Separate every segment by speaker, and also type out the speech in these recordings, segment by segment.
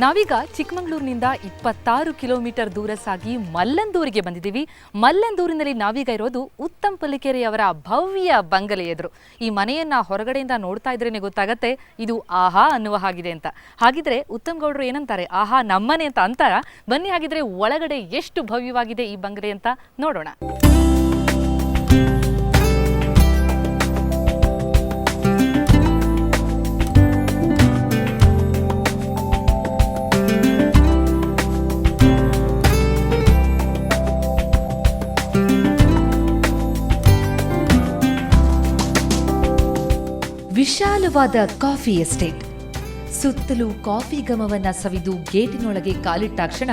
Speaker 1: ನಾವೀಗ ಚಿಕ್ಕಮಗಳೂರಿನಿಂದ 26 ಕಿಲೋಮೀಟರ್ ದೂರ ಸಾಗಿ ಮಲ್ಲಂದೂರಿಗೆ ಬಂದಿದ್ದೀವಿ. ಮಲ್ಲಂದೂರಿನಲ್ಲಿ ನಾವೀಗ ಇರೋದು ಉತ್ತಮ್ ಪಲಿಕೆರೆಯವರ ಭವ್ಯ ಬಂಗಲೆ ಎದುರು. ಈ ಮನೆಯನ್ನ ಹೊರಗಡೆಯಿಂದ ನೋಡ್ತಾ ಇದ್ರೇನೆ ಗೊತ್ತಾಗತ್ತೆ ಇದು ಆಹಾ ಅನ್ನುವ ಹಾಗಿದೆ ಅಂತ. ಹಾಗಿದ್ರೆ ಉತ್ತಮ್ ಗೌಡರು ಏನಂತಾರೆ, ಆಹಾ ನಮ್ಮನೆ ಅಂತ ಅಂತಾರ? ಬನ್ನಿ ಹಾಗಿದ್ರೆ ಒಳಗಡೆ ಎಷ್ಟು ಭವ್ಯವಾಗಿದೆ ಈ ಬಂಗಲೆ ಅಂತ ನೋಡೋಣ. ವಿಶಾಲವಾದ ಕಾಫಿ ಎಸ್ಟೇಟ್, ಸುತ್ತಲೂ ಕಾಫಿ ಘಮವನ್ನ ಸವಿದು ಗೇಟಿನೊಳಗೆ ಕಾಲಿಟ್ಟಾಕ್ಷಣ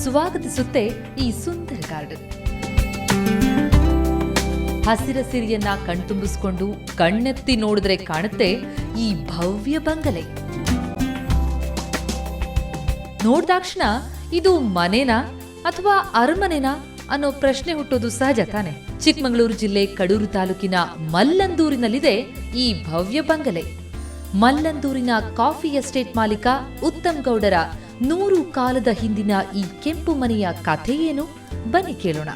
Speaker 1: ಸ್ವಾಗತಿಸುತ್ತೆ ಈ ಸುಂದರ ಗಾರ್ಡನ್. ಹಸಿರಸಿರಿಯನ್ನ ಕಣ್ತುಂಬಿಸಿಕೊಂಡು ಕಣ್ಣೆತ್ತಿ ನೋಡಿದ್ರೆ ಕಾಣುತ್ತೆ ಈ ಭವ್ಯ ಬಂಗಲೆ. ನೋಡ್ದಾಕ್ಷಣ ಇದು ಮನೆನಾ ಅಥವಾ ಅರಮನೆನಾ ಅನ್ನೋ ಪ್ರಶ್ನೆ ಹುಟ್ಟೋದು ಸಹಜ ತಾನೆ. ಚಿಕ್ಕಮಗಳೂರು ಜಿಲ್ಲೆ ಕಡೂರು ತಾಲೂಕಿನ ಮಲ್ಲಂದೂರಿನಲ್ಲಿದೆ ಈ ಭವ್ಯ ಬಂಗಲೆ. ಮಲ್ಲಂದೂರಿನ ಕಾಫಿ ಎಸ್ಟೇಟ್ ಮಾಲೀಕ ಉತ್ತಮ್ ಗೌಡರ 100 ಕಾಲದ ಹಿಂದಿನ ಈ ಕೆಂಪು ಮನೆಯ ಕಥೆ ಏನು, ಬನ್ನಿ ಕೇಳೋಣ.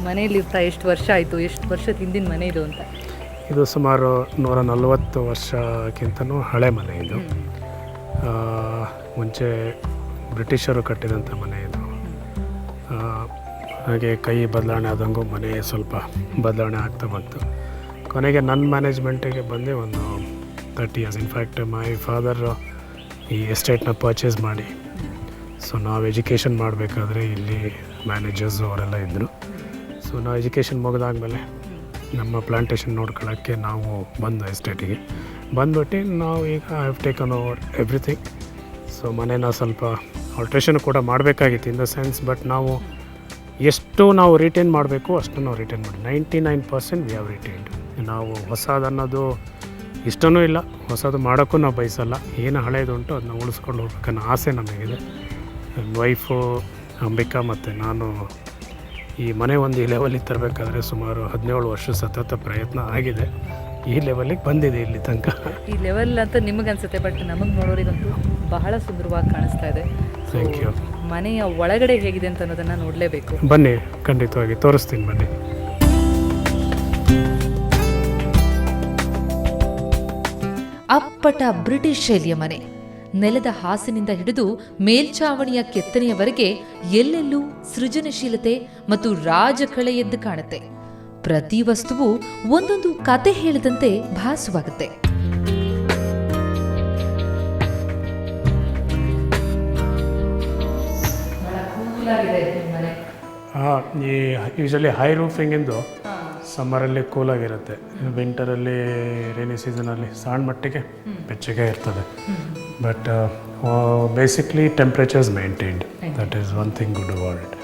Speaker 1: ಮನೆಯಲ್ಲಿ ಇರ್ತಾ ಎಷ್ಟು ವರ್ಷ ಆಯಿತು, ಎಷ್ಟು ವರ್ಷದ ಹಿಂದಿನ ಮನೆ ಇದು ಅಂತ?
Speaker 2: ಇದು ಸುಮಾರು 140 ವರ್ಷಕ್ಕಿಂತನೂ ಹಳೆ ಮನೆ ಇದು. ಮುಂಚೆ ಬ್ರಿಟಿಷರು ಕಟ್ಟಿದಂಥ ಮನೆ ಇದು. ಹಾಗೆ ಕೈ ಬದಲಾವಣೆ ಆದಂಗೂ ಮನೆ ಸ್ವಲ್ಪ ಬದಲಾವಣೆ ಆಗ್ತಾ ಬಂತು. ಕೊನೆಗೆ ನನ್ನ ಮ್ಯಾನೇಜ್ಮೆಂಟಿಗೆ ಬಂದು ಒಂದು 30 ಇಯರ್ಸ್. ಇನ್ಫ್ಯಾಕ್ಟ್ ಮೈ ಫಾದರ್ ಈ ಎಸ್ಟೇಟ್ನ ಪರ್ಚೇಸ್ ಮಾಡಿ, ಸೊ ನಾವು ಎಜುಕೇಷನ್ ಮಾಡಬೇಕಾದ್ರೆ ಇಲ್ಲಿ ಮ್ಯಾನೇಜರ್ಸು ಅವರೆಲ್ಲ ಇದ್ದರು. ಸೊ ನಾವು ಎಜುಕೇಷನ್ ಮುಗಿದಾದ್ಮೇಲೆ ನಮ್ಮ ಪ್ಲಾಂಟೇಶನ್ ನೋಡ್ಕೊಳ್ಳೋಕ್ಕೆ ನಾವು ಬಂದು ಎಸ್ಟೇಟಿಗೆ ಬಂದ್ಬಿಟ್ಟು ನಾವು ಈಗ I have taken over everything. So ಮನೇನ ಸ್ವಲ್ಪ ಆಲ್ಟ್ರೇಷನ್ ಕೂಡ ಮಾಡಬೇಕಾಗಿತ್ತು ಇನ್ ದ ಸೆನ್ಸ್, ಬಟ್ ನಾವು ಎಷ್ಟು ನಾವು ರಿಟೈನ್ ಮಾಡಬೇಕು ಅಷ್ಟು ನಾವು ರಿಟೈನ್ ಮಾಡಿ 99% ವಿ ಹ್ಯಾವ್ ರಿಟೈನ್ಡ್. ನಾವು ಹೊಸದನ್ನೋದು ಇಷ್ಟನೂ ಇಲ್ಲ, ಹೊಸದು ಮಾಡೋಕ್ಕೂ ನಾವು ಬಯಸಲ್ಲ. ಏನು ಹಳೇದು ಉಂಟು ಅದನ್ನ ಉಳಿಸ್ಕೊಂಡು ಹೋಗ್ಬೇಕನ್ನೋ ಆಸೆ ನಮಗಿದೆ. ನನ್ನ ವೈಫು ಅಂಬಿಕಾ ಮತ್ತು ನಾನು ಈ ಮನೆ ಒಂದು ಈ ಲೆವೆಲಿಗೆ ತರಬೇಕಾದ್ರೆ ಸುಮಾರು 17 ವರ್ಷ ಸತತ ಪ್ರಯತ್ನ ಆಗಿದೆ. ಈ ಲೆವೆಲಿಗೆ ಬಂದಿದೆ ಇಲ್ಲಿ ತನಕ.
Speaker 1: ಈ ಲೆವೆಲ್ ಅಂತ ನಿಮಗೆ ಅನ್ಸುತ್ತೆ, ಬಟ್ ನಮಗೆ ನೋಡೋರಿಗಂತೂ ಬಹಳ ಸುಂದರವಾಗಿ ಕಾಣಿಸ್ತಾ ಇದೆ.
Speaker 2: Thank you.
Speaker 1: ಮನೆಯ ಒಳಗಡೆ ಹೇಗಿದೆ ಅಂತ ಅನ್ನೋದನ್ನು ನೋಡಲೇಬೇಕು.
Speaker 2: ಬನ್ನಿ, ಖಂಡಿತವಾಗಿ ತೋರಿಸ್ತೀನಿ ಬನ್ನಿ.
Speaker 1: ಅಪ್ಪಟ ಬ್ರಿಟಿಷ್ ಶೈಲಿಯ ಮನೆ. ನೆಲದ ಹಾಸಿನಿಂದ ಹಿಡಿದು ಮೇಲ್ಛಾವಣಿಯ ಕೆತ್ತನೆಯವರೆಗೆ ಎಲ್ಲೆಲ್ಲೂ ಸೃಜನಶೀಲತೆ ಮತ್ತು ರಾಜಕಳೆ ಎದ್ದು ಕಾಣುತ್ತೆ. ಪ್ರತಿ ವಸ್ತುವು ಒಂದೊಂದು ಕತೆ ಹೇಳಿದಂತೆ ಭಾಸವಾಗುತ್ತೆ.
Speaker 2: ಈ ಯೂಶಲಿ ಹೈ ರೂಫಿಂಗಿಂದು ಸಮ್ಮರಲ್ಲಿ ಕೂಲಾಗಿರುತ್ತೆ, ವಿಂಟರಲ್ಲಿ ರೈನಿ ಸೀಸನಲ್ಲಿ ಸಣ್ಣ ಮಟ್ಟಿಗೆ ಬೆಚ್ಚಗೆ ಇರ್ತದೆ. But basically temperatures maintained. That is one thing good about it.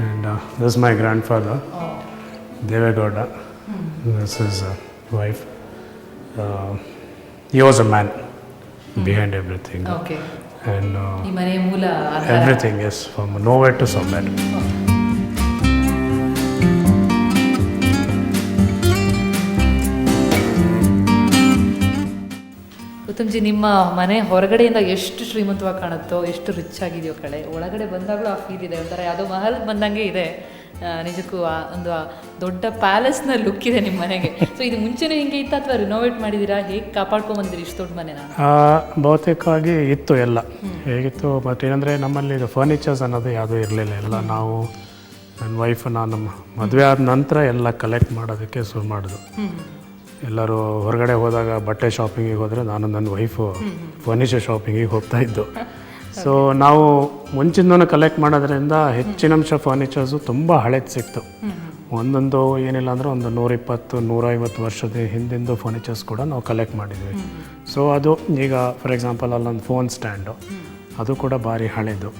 Speaker 2: And this my grandfather Devegowda, this is wife. He was a man behind everything. And everything is from nowhere to somewhere.
Speaker 1: ಉತ್ತಮ್ಜಿ, ನಿಮ್ಮ ಮನೆ ಹೊರಗಡೆಯಿಂದ ಎಷ್ಟು ಶ್ರೀಮಂತವಾಗಿ ಕಾಣುತ್ತೋ, ಎಷ್ಟು rich ಆಗಿದೆಯೋ ಕಳೆ, ಒಳಗಡೆ ಬಂದಾಗಲೂ ಆ ಫೀಲ್ ಇದೆ. ಒಂಥರ ಯಾವುದೋ ಮಹಲ್ ಬಂದಂಗೆ ಇದೆ. ನಿಜಕ್ಕೂ ಒಂದು ದೊಡ್ಡ ಪ್ಯಾಲೇಸ್ನ ಲುಕ್ ಇದೆ ನಿಮ್ಮ ಮನೆಗೆ. ಸೊ ಇದು ಮುಂಚೆನೂ ಹಿಂಗೆ ಇತ್ತು ಅಥವಾ ರಿನೋವೇಟ್ ಮಾಡಿದ್ದೀರಾ? ಹೇಗೆ ಕಾಪಾಡ್ಕೊಂಬಂದಿರಿ ಇಷ್ಟು ದೊಡ್ಡ ಮನೆನ?
Speaker 2: ಬಹುತೇಕವಾಗಿ ಇತ್ತು ಎಲ್ಲ ಹೇಗಿತ್ತು. ಬಟ್ ಏನಂದರೆ ನಮ್ಮಲ್ಲಿ ಇದು ಫರ್ನಿಚರ್ಸ್ ಅನ್ನೋದು ಯಾವುದೂ ಇರಲಿಲ್ಲ. ಎಲ್ಲ ನಾವು ನನ್ನ ವೈಫ್ ನಾನು ಮದುವೆ ಆದ ನಂತರ ಎಲ್ಲ ಕಲೆಕ್ಟ್ ಮಾಡೋದಕ್ಕೆ ಶುರು ಮಾಡೋದು. ಎಲ್ಲರೂ ಹೊರಗಡೆ ಹೋದಾಗ ಬಟ್ಟೆ ಶಾಪಿಂಗಿಗೆ ಹೋದರೆ ನಾನು ನನ್ನ ವೈಫು ಫರ್ನಿಚರ್ ಶಾಪಿಂಗಿಗೆ ಹೋಗ್ತಾ ಇದ್ದು. ಸೊ ನಾವು ಮುಂಚಿಂದನೂ ಕಲೆಕ್ಟ್ ಮಾಡೋದ್ರಿಂದ ಹೆಚ್ಚಿನಂಶ ಫರ್ನಿಚರ್ಸು ತುಂಬ ಹಳೇದು ಸಿಕ್ತು. ಒಂದೊಂದು ಏನಿಲ್ಲ ಅಂದರೆ ಒಂದು 120-150 ವರ್ಷದ ಹಿಂದಿಂದು ಫರ್ನಿಚರ್ಸ್ ಕೂಡ ನಾವು ಕಲೆಕ್ಟ್ ಮಾಡಿದ್ವಿ. ಸೊ ಅದು ಈಗ ಫಾರ್ ಎಕ್ಸಾಂಪಲ್ ಅಲ್ಲೊಂದು ಫೋನ್ ಸ್ಟ್ಯಾಂಡು, ಅದು ಕೂಡ ಭಾರಿ ಹಳೇದು.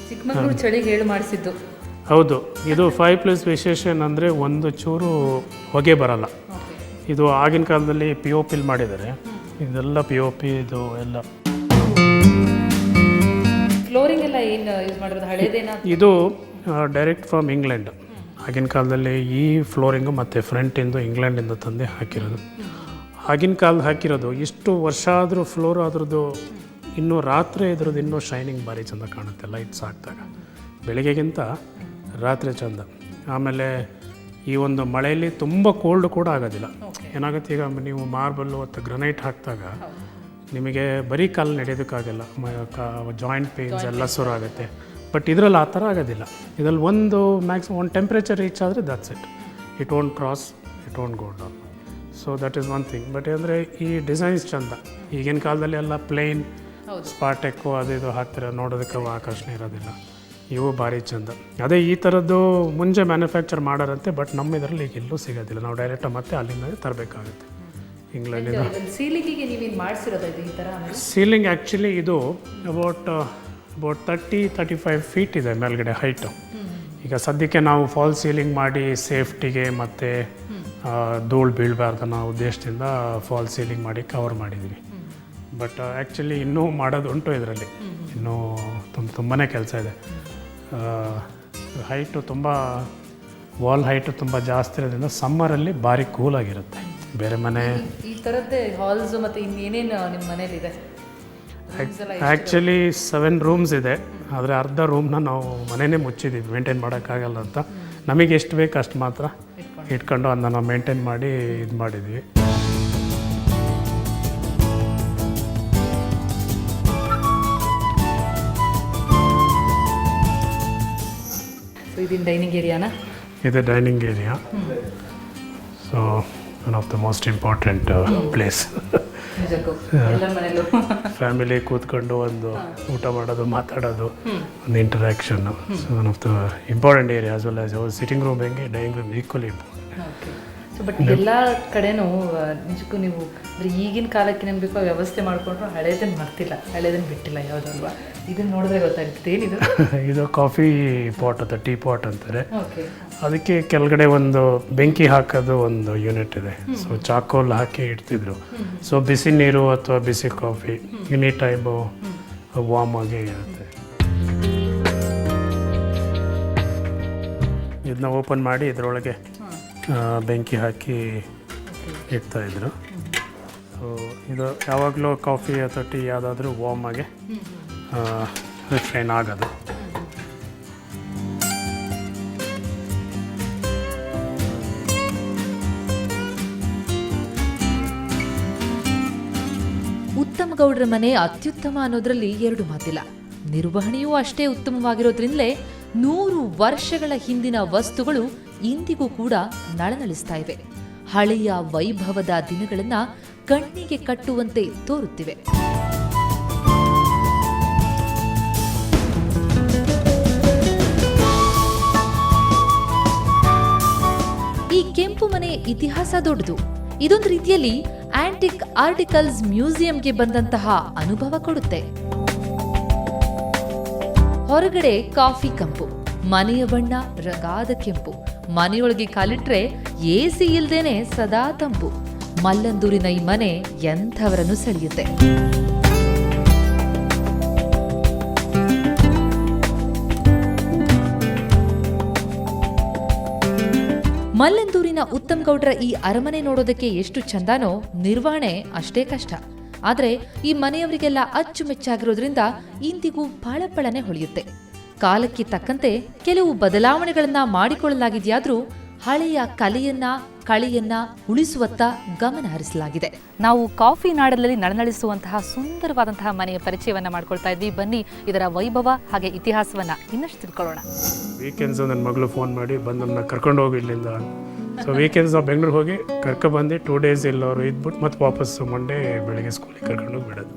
Speaker 1: ಚಿಕ್ಕಮಗಳೂರು ಚಳಿಗೆ ಹೇಳಿ ಮಾಡಿಸಿದ್ದು.
Speaker 2: ಹೌದು, ಇದು 5+ ವಿಶೇಷ ಅಂದರೆ ಒಂದು ಚೂರು ಹೊಗೆ ಬರಲ್ಲ. ಇದು ಆಗಿನ ಕಾಲದಲ್ಲಿ POP ಮಾಡಿದ್ದಾರೆ. ಇದೆಲ್ಲ POP ಇದು ಎಲ್ಲ.
Speaker 1: ಫ್ಲೋರಿಂಗ್ ಎಲ್ಲ ಏನು ಯೂಸ್ ಮಾಡಿರೋದು ಹಳೇದೇನಾ?
Speaker 2: ಇದು ಡೈರೆಕ್ಟ್ ಫ್ರಮ್ ಇಂಗ್ಲೆಂಡ್. ಆಗಿನ ಕಾಲದಲ್ಲಿ ಈ ಫ್ಲೋರಿಂಗು ಮತ್ತು ಫ್ರಂಟಿಂದು ಇಂಗ್ಲೆಂಡಿಂದ ತಂದೆ ಹಾಕಿರೋದು. ಆಗಿನ ಕಾಲದ ಹಾಕಿರೋದು ಇಷ್ಟು ವರ್ಷ ಆದರೂ ಫ್ಲೋರ್ ಅದ್ರದ್ದು ಇನ್ನೂ ರಾತ್ರಿ ಇದ್ರದ್ದು ಇನ್ನೂ ಶೈನಿಂಗ್ ಭಾರಿ ಚೆಂದ ಕಾಣುತ್ತೆ ಲೈಟ್ಸ್ ಹಾಕಿದಾಗ. ಬೆಳಗ್ಗೆಗಿಂತ ರಾತ್ರಿ ಚೆಂದ. ಆಮೇಲೆ ಈ ಒಂದು ಮಳೆಯಲ್ಲಿ ತುಂಬ ಕೋಲ್ಡ್ ಕೂಡ ಆಗೋದಿಲ್ಲ. ಏನಾಗುತ್ತೆ, ಈಗ ನೀವು ಮಾರ್ಬಲ್ಲು ಮತ್ತು ಗ್ರನೈಟ್ ಹಾಕಿದಾಗ ನಿಮಗೆ ಬರೀ ಕಾಲು ನಡೆಯೋದಕ್ಕಾಗಲ್ಲ, ಜಾಯಿಂಟ್ ಪೇನ್ಸ್ ಎಲ್ಲ ಶುರು ಆಗುತ್ತೆ. ಬಟ್ ಇದರಲ್ಲಿ ಆ ಥರ ಆಗೋದಿಲ್ಲ. ಇದರಲ್ಲಿ ಒಂದು ಮ್ಯಾಕ್ಸಿಮಮ್ ಒಂದು ಟೆಂಪ್ರೇಚರ್ ರೀಚ್ ಆದರೆ that's it won't cross, it won't go down. So that is one thing. But ಅಂದರೆ ಈ ಡಿಸೈನ್ಸ್ ಚೆಂದ. ಈಗಿನ ಕಾಲದಲ್ಲಿ ಎಲ್ಲ ಪ್ಲೇನ್ ಸ್ಪಾಟೆಕ್ಕು ಅದು ಇದು ಹಾಕ್ತಾರೆ, ನೋಡೋದಕ್ಕೆ ಆಕರ್ಷಣೆ ಇರೋದಿಲ್ಲ. ಇವು ಭಾರಿ ಚೆಂದ. ಅದೇ ಈ ಥರದ್ದು ಮುಂಚೆ ಮ್ಯಾನುಫ್ಯಾಕ್ಚರ್ ಮಾಡೋರಂತೆ, ಬಟ್ ನಮ್ಮ ಇದರಲ್ಲಿ ಈಗ ಎಲ್ಲೂ ಸಿಗೋದಿಲ್ಲ. ನಾವು ಡೈರೆಕ್ಟ್ ಮತ್ತೆ ಅಲ್ಲಿಂದ ತರಬೇಕಾಗುತ್ತೆ ಇಂಗ್ಲೆಂಡಿಂದ.
Speaker 1: ಸೀಲಿಂಗಿಗೆ ನೀವೇನು ಮಾಡಿಸಿರೋದು ಈ ಥರ?
Speaker 2: ಸೀಲಿಂಗ್ ಆ್ಯಕ್ಚುಲಿ ಇದು ಅಬೌಟ್ 30-35 ಫೀಟ್ ಇದೆ ಮೇಲ್ಗಡೆ ಹೈಟು. ಈಗ ಸದ್ಯಕ್ಕೆ ನಾವು ಫಾಲ್ ಸೀಲಿಂಗ್ ಮಾಡಿ ಸೇಫ್ಟಿಗೆ ಮತ್ತು ಧೂಳು ಬೀಳಬಾರ್ದು ಅನ್ನೋ ಉದ್ದೇಶದಿಂದ ಫಾಲ್ ಸೀಲಿಂಗ್ ಮಾಡಿ ಕವರ್ ಮಾಡಿದ್ದೀವಿ. ಬಟ್ ಆ್ಯಕ್ಚುಲಿ ಇನ್ನೂ ಮಾಡೋದುಂಟು ಇದರಲ್ಲಿ, ಇನ್ನೂ ತುಂಬಾ ಕೆಲಸ ಇದೆ. ಹೈಟು ತುಂಬ ವಾಲ್ ಹೈಟು ತುಂಬ ಜಾಸ್ತಿ ಇರೋದ್ರಿಂದ ಸಮ್ಮರಲ್ಲಿ ಭಾರಿ ಕೂಲಾಗಿರುತ್ತೆ. ಬೇರೆ ಮನೆ
Speaker 1: ಈ ಥರದ್ದೇ ಹಾಲ್ಸು ಮತ್ತು ಇನ್ನೇನೇನು ನಿಮ್ಮ ಮನೇಲಿದೆ?
Speaker 2: ಆ್ಯಕ್ಚುಲಿ 7 ರೂಮ್ಸ್ ಇದೆ, ಆದರೆ ಅರ್ಧ ರೂಮ್ನ ನಾವು ಮನೆಯೇ ಮುಚ್ಚಿದ್ದೀವಿ, ಮೇಂಟೈನ್ ಮಾಡೋಕ್ಕಾಗಲ್ಲ ಅಂತ. ನಮಗೆ ಎಷ್ಟು ಬೇಕು ಅಷ್ಟು ಮಾತ್ರ ಇಟ್ಕೊಂಡು ಅದನ್ನ ನಾವು ಮೇಂಟೈನ್ ಮಾಡಿ ಇದು ಮಾಡಿದ್ವಿ.
Speaker 1: ಇದೀನ್ ಡೈನಿಂಗ್ ಏರಿಯಾನಾ?
Speaker 2: ಇದು dining area. So one of the most important place. Family ಕೂತ್ಕೊಂಡು ಒಂದು ಊಟ ಮಾಡೋದು, ಮಾತಾಡೋದು, ಒಂದು interaction. So one of the important area as well as our sitting room ಹೆಂಗೆ dining room equally important.
Speaker 1: So but ಎಲ್ಲ ಕಡೆನೂ ನಿಜಕ್ಕೂ ನೀವು ಈಗಿನ ಕಾಲಕ್ಕೆ ಏನು ಬೇಕೋ ವ್ಯವಸ್ಥೆ ಮಾಡಿಕೊಂಡ್ರು ಹಳೇದನ್ನು ಮಾಡ್ತಿಲ್ಲ, ಹಳೇದನ್ನು ಬಿಟ್ಟಿಲ್ಲ ಯಾವುದಲ್ವಾ? ಇದನ್ನು ನೋಡಿದ್ರೆ ಗೊತ್ತಾಗ್ತದೆ ಏನಿದು.
Speaker 2: ಇದು ಕಾಫಿ ಪಾಟ್ ಅಥವಾ ಟೀ ಪಾಟ್ ಅಂತಾರೆ. ಅದಕ್ಕೆ ಕೆಳಗಡೆ ಒಂದು ಬೆಂಕಿ ಹಾಕೋದು ಒಂದು ಯೂನಿಟ್ ಇದೆ. ಸೊ ಚಾಕೋಲ್ ಹಾಕಿ ಇಡ್ತಿದ್ರು. ಸೊ ಬಿಸಿ ನೀರು ಅಥವಾ ಬಿಸಿ ಕಾಫಿ ಎನಿ ಟೈಮು ವಾರ್ಮ್ ಆಗೇ ಇರುತ್ತೆ. ಇದನ್ನ ಓಪನ್ ಮಾಡಿ ಇದರೊಳಗೆ ಬೆಂಕಿ ಹಾಕಿ ಇಡ್ತಾಯಿದ್ರು. ಸೊ ಇದು ಯಾವಾಗಲೂ ಕಾಫಿ ಅಥವಾ ಟೀ ಯಾವುದಾದ್ರೂ ವಾರ್ಮ್ ಆಗಿ ರಿಫೈನ್ ಆಗೋದು.
Speaker 1: ಉತ್ತಮ ಗೌಡ್ರ ಮನೆ ಅತ್ಯುತ್ತಮ ಅನ್ನೋದ್ರಲ್ಲಿ ಎರಡು ಮಾತಿಲ್ಲ. ನಿರ್ವಹಣೆಯೂ ಅಷ್ಟೇ ಉತ್ತಮವಾಗಿರೋದ್ರಿಂದಲೇ 100 ವರ್ಷಗಳ ಹಿಂದಿನ ವಸ್ತುಗಳು ಇಂದಿಗೂ ಕೂಡ ನಳನಳಿಸ್ತಾ ಇವೆ. ಹಳೆಯ ವೈಭವದ ದಿನಗಳನ್ನ ಕಣ್ಣಿಗೆ ಕಟ್ಟುವಂತೆ ತೋರುತ್ತಿವೆ. ಈ ಕೆಂಪು ಮನೆ ಇತಿಹಾಸ ದೊಡ್ಡದು. ಇದೊಂದು ರೀತಿಯಲ್ಲಿ ಆಂಟಿಕ್ ಆರ್ಟಿಕಲ್ಸ್ ಮ್ಯೂಸಿಯಂಗೆ ಬಂದಂತಹ ಅನುಭವ ಕೊಡುತ್ತೆ. ಹೊರಗಡೆ ಕಾಫಿ ಕಂಪು, ಮನೆಯ ಬಣ್ಣ ರಂಗಾದ ಕೆಂಪು, ಮನೆಯೊಳಗೆ ಕಾಲಿಟ್ರೆ ಎಸಿ ಇಲ್ದೇನೆ ಸದಾ ತಂಪು. ಮಲ್ಲಂದೂರಿನ ಈ ಮನೆ ಎಂಥವರನ್ನು ಸೆಳೆಯುತ್ತೆ. ಮಲ್ಲಂದೂರಿನ ಉತ್ತಮ್ ಗೌಡ್ರ ಈ ಅರಮನೆ ನೋಡೋದಕ್ಕೆ ಎಷ್ಟು ಚಂದಾನೋ ನಿರ್ವಹಣೆ ಅಷ್ಟೇ ಕಷ್ಟ. ಆದ್ರೆ ಈ ಮನೆಯವರಿಗೆಲ್ಲ ಅಚ್ಚುಮೆಚ್ಚಾಗಿರೋದ್ರಿಂದ ಇಂದಿಗೂ ಫಳಫಳನೆ ಹೊಳೆಯುತ್ತೆ. ಕಾಲಕ್ಕೆ ತಕ್ಕಂತೆ ಕೆಲವು ಬದಲಾವಣೆಗಳನ್ನ ಮಾಡಿಕೊಳ್ಳಲಾಗಿದೆಯಾದ್ರೂ ಹಳೆಯ ಕಲೆಯನ್ನ ಕಳೆಯನ್ನ ಉಳಿಸುವತ್ತ ಗಮನ ಹರಿಸಲಾಗಿದೆ. ನಾವು ಕಾಫಿ ನಾಡಲ್ಲಿ ನಳನಳಿಸುವಂತಹ ಸುಂದರವಾದಂತಹ ಮನೆಯ ಪರಿಚಯವನ್ನ ಮಾಡ್ಕೊಳ್ತಾ ಇದ್ವಿ. ಬನ್ನಿ ಇದರ ವೈಭವ ಹಾಗೆ ಇತಿಹಾಸವನ್ನ ಇನ್ನಷ್ಟು ತಿಳ್ಕೊಳ್ಳೋಣ.
Speaker 2: ವೀಕೆಂಡ್ಸ್ ನನ್ನ ಮಗಳು ಫೋನ್ ಮಾಡಿ ಬಂದು ಕರ್ಕೊಂಡು ಹೋಗಿ ಇಲ್ಲಿಂದ. ಸೊ ವೀಕೆಂಡ್ಸ್ ನಾವು ಬೆಂಗಳೂರು ಹೋಗಿ ಕರ್ಕೊಬಂದು 2 days ಎಲ್ಲವರು ಇದ್ಬಿಟ್ಟು ಮತ್ತೆ ವಾಪಸ್ಸು ಮಂಡೇ ಬೆಳಗ್ಗೆ ಸ್ಕೂಲಿಗೆ ಕರ್ಕೊಂಡು ಹೋಗಿ ಬಿಡೋದು.